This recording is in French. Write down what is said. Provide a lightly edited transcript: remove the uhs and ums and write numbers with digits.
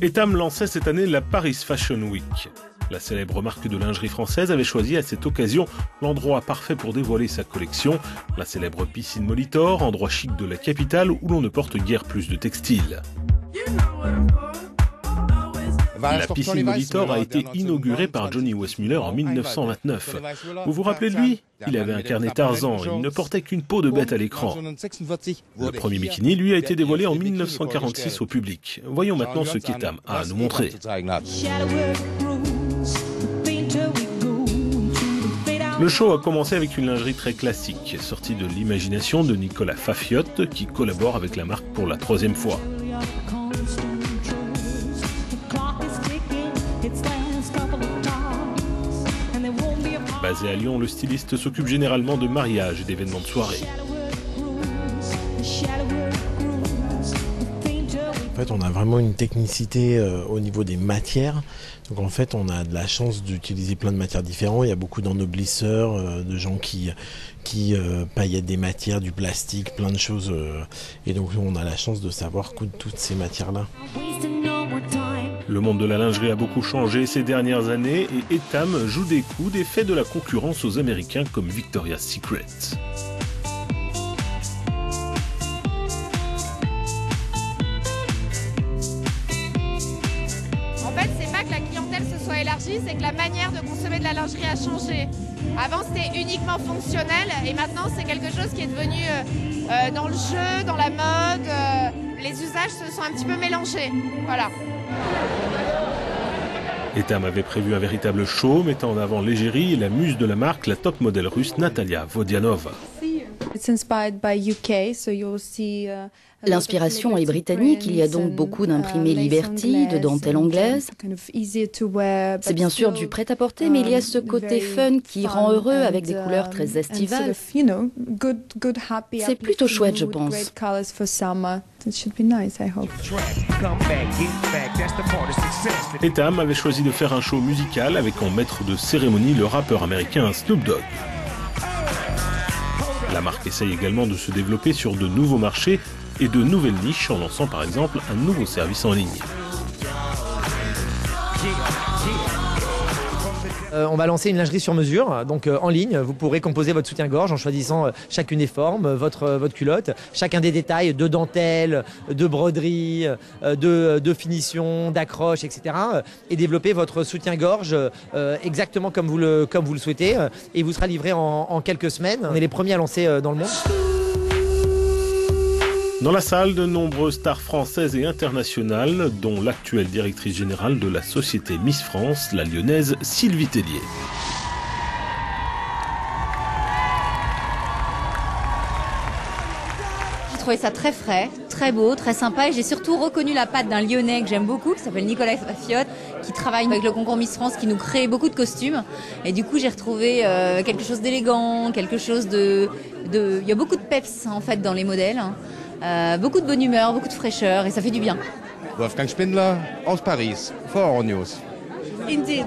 Etam lançait cette année la Paris Fashion Week. La célèbre marque de lingerie française avait choisi à cette occasion l'endroit parfait pour dévoiler sa collection, la célèbre piscine Molitor, endroit chic de la capitale où l'on ne porte guère plus de textiles. La piscine Molitor a été inaugurée par Johnny Weissmuller en 1929. Vous vous rappelez de lui? Il avait un carnet Tarzan, il ne portait qu'une peau de bête à l'écran. Le premier bikini, lui, a été dévoilé en 1946 au public. Voyons maintenant ce qu'Etam a à nous montrer. Le show a commencé avec une lingerie très classique, sortie de l'imagination de Nicolas Fafiotte, qui collabore avec la marque pour la 3e fois. Basé à Lyon, le styliste s'occupe généralement de mariages et d'événements de soirée. En fait, on a vraiment une technicité au niveau des matières. Donc en fait, on a de la chance d'utiliser plein de matières différentes. Il y a beaucoup d'ennoblisseurs, de gens qui paillettent des matières, du plastique, plein de choses. Et donc on a la chance de savoir coudre toutes ces matières-là. Le monde de la lingerie a beaucoup changé ces dernières années et Etam joue des coudes et fait de la concurrence aux Américains comme Victoria's Secret. En fait, c'est pas que la clientèle se soit élargie, c'est que la manière de consommer de la lingerie a changé. Avant, c'était uniquement fonctionnel et maintenant, c'est quelque chose qui est devenu dans le jeu, dans la mode. Les usages se sont un petit peu mélangés. Voilà. Etam avait prévu un véritable show mettant en avant l'égérie et la muse de la marque, la top modèle russe Natalia Vodianova. L'inspiration est britannique, il y a donc beaucoup d'imprimés Liberty, de dentelle anglaise. C'est bien sûr du prêt-à-porter, mais il y a ce côté fun qui rend heureux avec des couleurs très estivales. C'est plutôt chouette, je pense. Etam avait choisi de faire un show musical avec en maître de cérémonie le rappeur américain Snoop Dogg. La marque essaye également de se développer sur de nouveaux marchés et de nouvelles niches en lançant par exemple un nouveau service en ligne. On va lancer une lingerie sur mesure, donc en ligne. Vous pourrez composer votre soutien-gorge en choisissant chacune des formes, votre culotte, chacun des détails de dentelle, de broderie, de finition, d'accroche, etc. Et développer votre soutien-gorge exactement comme vous le souhaitez. Et vous sera livré en quelques semaines. On est les premiers à lancer dans le monde. Dans la salle, de nombreuses stars françaises et internationales, dont l'actuelle directrice générale de la société Miss France, la lyonnaise Sylvie Tellier. J'ai trouvé ça très frais, très beau, très sympa et j'ai surtout reconnu la patte d'un Lyonnais que j'aime beaucoup, qui s'appelle Nicolas Fafiotte, qui travaille avec le concours Miss France, qui nous crée beaucoup de costumes. Et du coup, j'ai retrouvé quelque chose d'élégant, quelque chose de... Il y a beaucoup de peps en fait dans les modèles. Beaucoup de bonne humeur, beaucoup de fraîcheur et ça fait du bien. Wolfgang Spindler aus Paris, for Our News. Indeed.